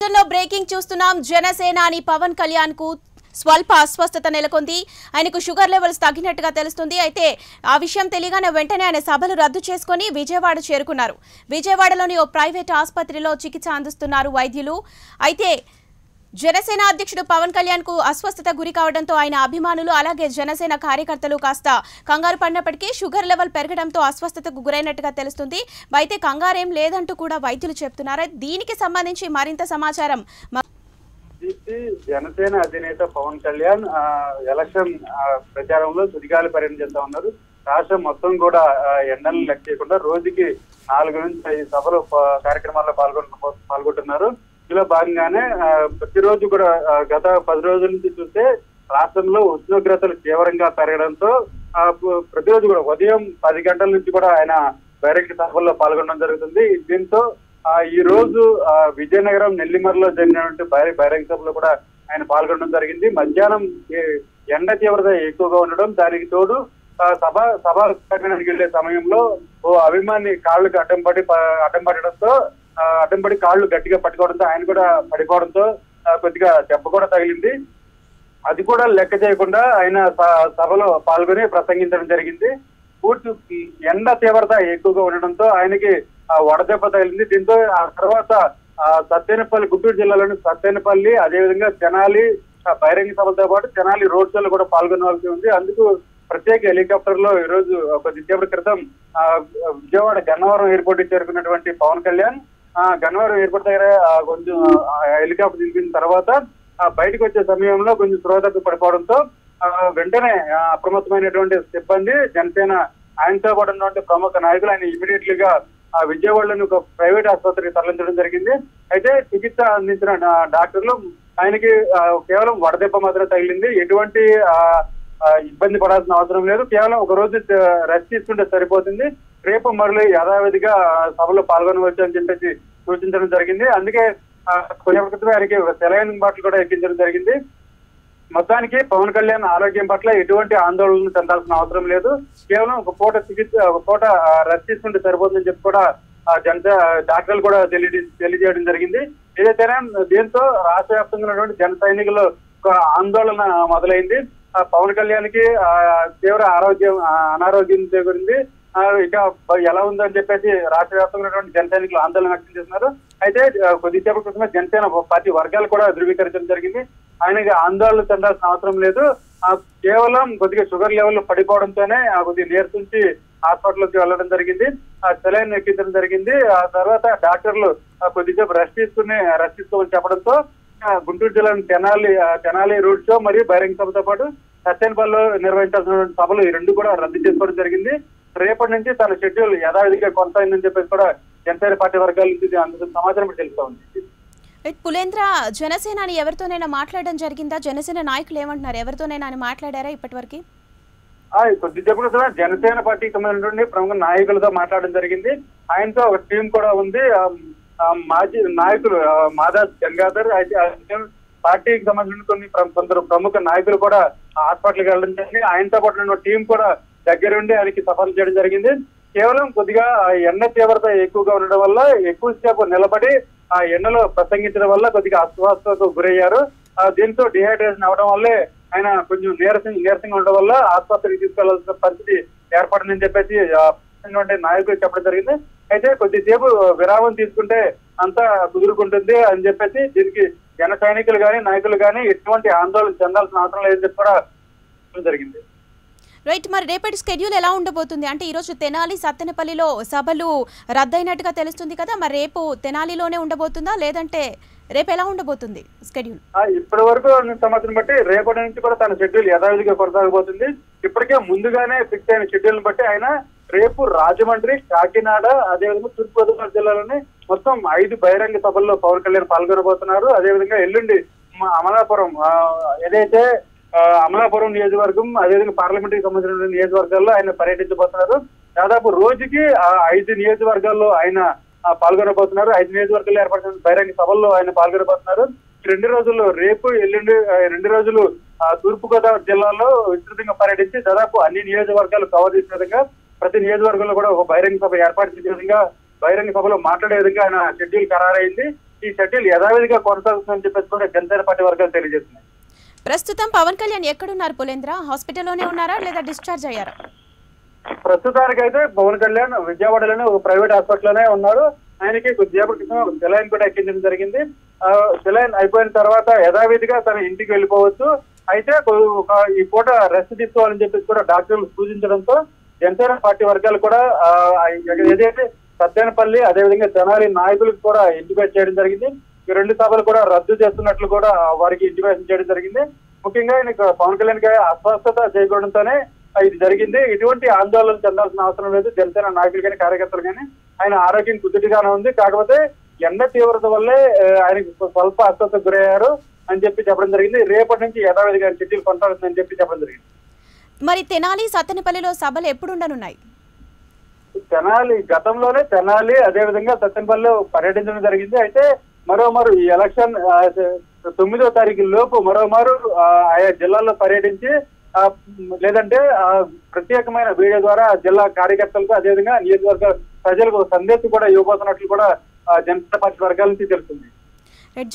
Breaking చూస్తున్నాం. జనసేనాని పవన్ కళ్యాణ్ కు స్వల్ప అస్వస్థత నెలకొంది. ఆయనకు షుగర్ లెవెల్స్ తగ్గినట్టుగా తెలుస్తుంది. అయితే ఆ విషయం తెలియగానే వెంటనే ఆయన సభలు రద్దు చేసుకుని విజయవాడ చేరుకున్నారు. విజయవాడలోని ఓ ప్రైవేట్ ఆసుపత్రిలో చికిత్స అందిస్తున్నారు వైద్యులు. అయితే జనసేన అధ్యక్షుడు పవన్ కళ్యాణ్ కు అస్వస్థత గురి కావడంతో ఆయన అభిమానులు అలాగే జనసేన కార్యకర్తలు కాస్త కంగారు పడినప్పటికీ షుగర్ లెవెల్ పెరగడంతో అస్వస్థతకు గురైనట్టుగా తెలుస్తుంది. అయితే కంగారేం లేదంటూ కూడా వైద్యులు చెప్తున్నారు. దీనికి సంబంధించి మరింత సమాచారం జనసేన అధినేత పవన్ కళ్యాణ్ ఎలక్షన్ ప్రచారంలో సుడిగాలి పర్యటిస్తా ఉన్నారు. రాష్ట్రం మొత్తం కూడా ఎండలను లెక్క చేయకుండా రోజుకి 4 నుంచి 5 సభలు కార్యక్రమాల్లో పాల్గొంటున్నారు. ఇందులో భాగంగానే ప్రతిరోజు కూడా గత 10 రోజుల నుంచి చూస్తే రాష్ట్రంలో ఉష్ణోగ్రతలు తీవ్రంగా పెరగడంతో ప్రతిరోజు కూడా ఉదయం 10 గంటల నుంచి కూడా ఆయన బహిరంగ సభల్లో పాల్గొనడం జరుగుతుంది. దీంతో ఈ రోజు విజయనగరం నెల్లిమర్లో జరిగినటువంటి బహిరంగ సభలో కూడా ఆయన పాల్గొనడం జరిగింది. మధ్యాహ్నం ఎండ తీవ్రత ఎక్కువగా ఉండడం, దానికి తోడు సభానికి వెళ్లే సమయంలో ఓ అభిమాని కాళ్ళకు అడ్డం పడి కాళ్ళు గట్టిగా పట్టుకోవడంతో ఆయన కూడా పడిపోవడంతో కొద్దిగా దెబ్బ కూడా తగిలింది. అది కూడా లెక్క చేయకుండా ఆయన సభలో పాల్గొని ప్రసంగించడం జరిగింది. పూర్తి ఎండ తీవ్రత ఎక్కువగా ఉండడంతో ఆయనకి వడదెబ్బ తగిలింది. దీంతో ఆ తర్వాత సత్తెనపల్లి, గుంటూరు జిల్లాలోని సత్తెనపల్లి, అదేవిధంగా తెనాలి బహిరంగ సభలతో పాటు తెనాలి రోడ్ షోలో కూడా పాల్గొనవలసి ఉంది. అందుకు ప్రత్యేక హెలికాప్టర్ లో ఈ రోజు కొద్దిసేపటి క్రితం విజయవాడ గన్నవరం ఎయిర్పోర్ట్ కి చేరుకున్నటువంటి పవన్ కళ్యాణ్ గన్నవరం ఎయిర్పోర్ట్ దగ్గర కొంచెం హెలికాప్టర్ దిగిన తర్వాత బయటకు వచ్చే సమయంలో కొంచెం శ్రోతకు పడిపోవడంతో వెంటనే అప్రమత్తమైనటువంటి సిబ్బంది, జనసేన ఆయనతో పాటు ఉన్నటువంటి ప్రముఖ నాయకులు ఆయన ఇమీడియట్లీగా విజయవాడలోని ఒక ప్రైవేట్ ఆసుపత్రికి తరలించడం జరిగింది. అయితే చికిత్స అందించిన డాక్టర్లు ఆయనకి కేవలం వడదెబ్బ మాత్రం తగిలింది. ఎటువంటి ఇబ్బంది పడాల్సిన అవసరం లేదు. కేవలం ఒక రోజు రెస్ట్ తీసుకుంటే సరిపోతుంది. రేపు మరలి యథావిధిగా సభలో పాల్గొనవచ్చు అని చెప్పేసి సూచించడం జరిగింది. అందుకే కొద్దిసేపటి క్రితమే ఆయనకి సెలైన్ బాటిల్ కూడా ఎక్కించడం జరిగింది. మొత్తానికి పవన్ కళ్యాణ్ ఆరోగ్యం పట్ల ఎటువంటి ఆందోళన చెందాల్సిన అవసరం లేదు. కేవలం ఒక పూట రెస్ట్ తీసుకుంటే సరిపోతుందని చెప్పి కూడా డాక్టర్లు కూడా తెలియజేయడం జరిగింది. ఏదైతేనే దీంతో రాష్ట్ర వ్యాప్తంగా ఉన్నటువంటి జన సైనికులు ఒక ఆందోళన మొదలైంది. పవన్ కళ్యాణ్ కి తీవ్ర అనారోగ్యం చేకూరింది. ఇక ఎలా ఉందని చెప్పేసి రాష్ట్ర వ్యాప్తంగా ఉన్నటువంటి జన సైనికులు ఆందోళన వ్యక్తం చేస్తున్నారు. అయితే కొద్దిసేపటి క్రితమే జనసేన పార్టీ వర్గాలు కూడా ధృవీకరించడం జరిగింది. ఆయనకి ఆందోళన చెందాల్సిన అవసరం లేదు. కేవలం కొద్దిగా షుగర్ లెవెల్ పడిపోవడంతోనే కొద్దిగా నీరసించి హాస్పిటల్కి వెళ్ళడం జరిగింది. సెలైన్ ఎక్కించడం జరిగింది. ఆ తర్వాత డాక్టర్లు కొద్దిసేపు రెస్ట్ తీసుకోమని చెప్పడంతో గుంటూరు జిల్లాలోని తెనాలి రోడ్ షో మరియు బహిరంగ సభతో పాటు సత్తెనపల్లిలో నిర్వహించాల్సిన సభలు ఈ రెండు కూడా రద్దు చేసుకోవడం జరిగింది. రేపటి నుంచి తన షెడ్యూల్ యథావిధిగా కొనసాగిందని చెప్పేసి కూడా జనసేన పార్టీ వర్గాల నుంచి అందుకు సమాచారం తెలుస్తా ఉంది. పులేంద్ర, జనసేనాని ఎవరితోనైనా మాట్లాడడం జరిగిందా? జనసేన నాయకులు ఏమంటున్నారు? ఎవరితోనైనా మాట్లాడారా ఇప్పటి వరకు? కొద్దిసేపు జనసేన పార్టీకి సంబంధించిన ప్రముఖ నాయకులతో మాట్లాడడం జరిగింది. ఆయనతో ఒక టీం కూడా ఉంది. మాజీ నాయకులు మాదాస్ గంగాధర్, పార్టీకి సంబంధించిన కొందరు ప్రముఖ నాయకులు కూడా హాస్పిటల్కి వెళ్ళడం జరిగింది. ఆయనతో పాటు టీం కూడా దగ్గరుండి ఆయనకి సఫర్ చేయడం జరిగింది. కేవలం కొద్దిగా ఎండ తీవ్రత ఎక్కువగా ఉండడం వల్ల ఎక్కువసేపు నిలబడి ఆ ఎండలో ప్రసంగించడం వల్ల కొద్దిగా అస్వస్థతకు గురయ్యారు. దీంతో డిహైడ్రేషన్ అవడం వల్లే ఆయన కొంచెం నీరసంగా ఉండడం వల్ల ఆసుపత్రికి తీసుకెళ్లాల్సిన పరిస్థితి ఏర్పడిందని చెప్పేసి నాయకులు చెప్పడం జరిగింది. అయితే కొద్దిసేపు విరామం తీసుకుంటే అంతా కుదురుకుంటుంది అని చెప్పేసి దీనికి జన సైనికులు కానీ నాయకులు కానీ ఎటువంటి ఆందోళన చెందాల్సిన అవసరం లేదని చెప్పి కూడా జరిగింది. రైట్, మరి రేపటి స్కెడ్యూల్ ఎలా ఉండబోతుంది? అంటే ఈరోజు తెనాలి, సత్తెనపల్లిలో సభలు రద్దయినట్టుగా తెలుస్తుంది కదా, మరి రేపు తెనాలిలోనే ఉండబోతుందా లేదంటే రేపు ఎలా ఉండబోతుంది స్కెడ్యూల్? ఇప్పటి వరకు సమాచారం బట్టి రేపటి నుంచి కూడా తన షెడ్యూల్ యథావిధిగా కొనసాగబోతుంది. ఇప్పటికే ముందుగానే ఫిక్స్ అయిన షెడ్యూల్ బట్టి ఆయన రేపు రాజమండ్రి, కాకినాడ, అదేవిధంగా తూర్పుగోదావరి జిల్లాలోని మొత్తం 5 బహిరంగ సభల్లో పవన్ కళ్యాణ్ పాల్గొనబోతున్నారు. అదేవిధంగా ఎల్లుండి అమలాపురం, ఏదైతే అమలాపురం నియోజకవర్గం, అదేవిధంగా పార్లమెంటరీకి సంబంధించిన నియోజకవర్గాల్లో ఆయన పర్యటించబోతున్నారు. దాదాపు రోజుకి 5 నియోజకవర్గాల్లో ఆయన పాల్గొనబోతున్నారు. 5 నియోజకవర్గాల్లో ఏర్పడిన బహిరంగ సభల్లో ఆయన పాల్గొనబోతున్నారు. 2 రోజుల్లో రేపు ఎల్లుండి 2 రోజులు తూర్పుగోదావరి జిల్లాలో విస్తృతంగా పర్యటించి దాదాపు అన్ని నియోజకవర్గాలు కవర్ చేసే విధంగా ప్రతి నియోజకవర్గంలో కూడా ఒక బహిరంగ సభ ఏర్పాటు చేసే విధంగా బహిరంగ సభలో మాట్లాడే విధంగా ఆయన షెడ్యూల్ ఖరారైంది. ఈ షెడ్యూల్ యథావిధిగా కొనసాగుతుందని చెప్పేసి కూడా జనసేన పార్టీ వర్గాలు తెలియజేస్తున్నాయి. ప్రస్తుతం పవన్ కళ్యాణ్ ఎక్కడున్నారు పులేంద్ర? హాస్పిటల్లోనే ఉన్నారా లేదా డిశ్చార్జ్ అయ్యారా? ప్రస్తుతానికైతే పవన్ కళ్యాణ్ విజయవాడలోనే ఒక ప్రైవేట్ హాస్పిటల్లోనే ఉన్నారు. ఆయనకి కొద్దిసేపటి క్రితం సెలైన్ కూడా ఎక్కించడం జరిగింది. సెలైన్ అయిపోయిన తర్వాత యథావిధిగా తన ఇంటికి వెళ్ళిపోవచ్చు. అయితే ఈ పూట రెస్ట్ తీసుకోవాలని చెప్పేసి కూడా డాక్టర్లు సూచించడంతో జనసేన పార్టీ వర్గాలు కూడా ఏదైతే సత్తెనపల్లి అదేవిధంగా తెనాలి నాయకులకు కూడా ఇంటిమేట్ చేయడం జరిగింది. ఈ 2 సభలు కూడా రద్దు చేస్తున్నట్లు కూడా వారికి ఇంటిమేషన్ చేయడం జరిగింది. ముఖ్యంగా ఆయనకు పవన్ కళ్యాణ్ అస్వస్థత చేయడంతోనే ఇది జరిగింది. ఎటువంటి ఆందోళన చెందాల్సిన అవసరం లేదు. జనసేన నాయకులు కానీ కార్యకర్తలు కానీ ఆయన ఆరోగ్యం కుదుటిగానే ఉంది. కాకపోతే ఎండ తీవ్రత వల్లే ఆయనకు స్వల్ప అస్వస్థతకు గురయ్యారు అని చెప్పడం జరిగింది. రేపటి నుంచి యథావిధిగా షెడ్యూల్ కొనసాగుతుందని చెప్పడం జరిగింది. మరి తెనాలి సత్తెనపల్లిలో సభలు ఎప్పుడు ఉండనున్నాయి? గతంలోనే తెనాలి అదేవిధంగా సత్తెనపల్లిలో పర్యటించడం జరిగింది. అయితే మరోమారు ఈ ఎలక్షన్ 9వ తారీఖు లోపు మరోమారు ఆయా జిల్లాల్లో పర్యటించి లేదంటే ప్రత్యేకమైన వీడియో ద్వారా జిల్లా కార్యకర్తలకు అదేవిధంగా నియోజకవర్గ ప్రజలకు సందేశం కూడా ఇవ్వబోతున్నట్లు కూడా జనసేన పార్టీ వర్గాల నుంచి తెలుస్తుంది.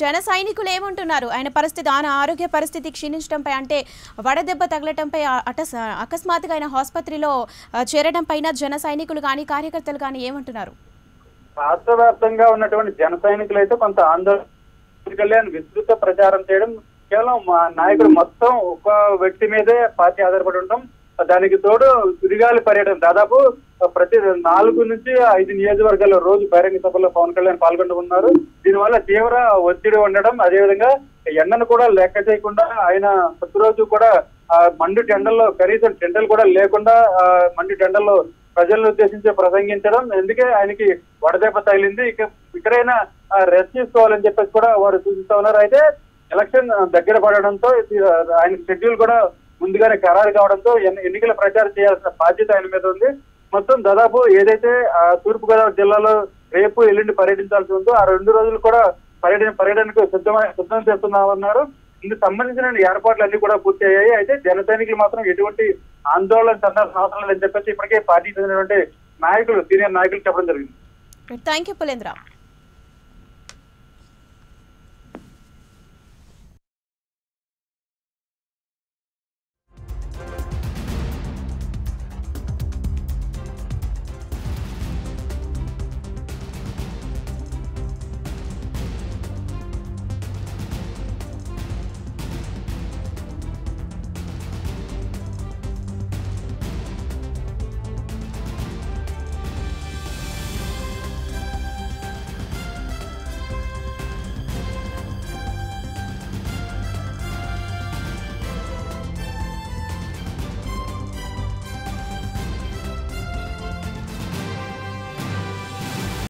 జన సైనికులు ఏమంటున్నారు? ఆయన పరిస్థితి, ఆయన ఆరోగ్య పరిస్థితి క్షీణించడంపై, అంటే వడదెబ్బ తగలటంపై అకస్మాత్తుగా ఆయన ఆసుపత్రిలో చేరడం పైన జన సైనికులు కానీ కార్యకర్తలు కానీ ఏమంటున్నారు? రాష్ట్ర వ్యాప్తంగా ఉన్నటువంటి జన సైనికులు అయితే కొంత ఆందోళన కళ్యాణ్ విస్తృత ప్రచారం చేయడం, కేవలం మా నాయకుడు మొత్తం ఒక వ్యక్తి మీదే పార్టీ ఆధారపడి ఉండటం, దానికి తోడు సుడిగాలి పర్యటన దాదాపు ప్రతి 4 నుంచి 5 నియోజకవర్గాల్లో రోజు బహిరంగ సభలో పవన్ కళ్యాణ్ పాల్గొంటున్నారు. దీనివల్ల తీవ్ర ఒత్తిడి ఉండడం, అదేవిధంగా ఎండను కూడా లెక్క చేయకుండా ఆయన ప్రతిరోజు కూడా మండు టెండల్లో కనీసం టెండలు కూడా లేకుండా మండు టెండల్లో ప్రజలను ఉద్దేశించి ప్రసంగించడం, ఎందుకే ఆయనకి వడదెబ్బ తగిలింది, ఇక్కడైనా రెస్ట్ తీసుకోవాలని చెప్పేసి కూడా వారు సూచిస్తా ఉన్నారు. అయితే ఎలక్షన్ దగ్గర పడడంతో ఆయన షెడ్యూల్ కూడా ముందుగానే ఖరారు కావడంతో ఎన్నికల ప్రచారం చేయాల్సిన బాధ్యత ఆయన మీద ఉంది. మొత్తం దాదాపు ఏదైతే తూర్పుగోదావరి జిల్లాలో రేపు ఎల్లుండి పర్యటించాల్సి ఉందో ఆ 2 రోజులు కూడా పర్యటనకు సిద్ధం చేస్తున్నామన్నారు. ఇందుకు సంబంధించిన ఏర్పాట్లు అన్ని కూడా పూర్తి అయ్యాయి. అయితే జన సైనికులు మాత్రం ఎటువంటి ఆందోళన చెందాల్సిన అవసరం లేదని చెప్పేసి ఇప్పటికే పార్టీకి చెందినటువంటి నాయకులు, సీనియర్ నాయకులు చెప్పడం జరిగింది. Thank you Pulendra.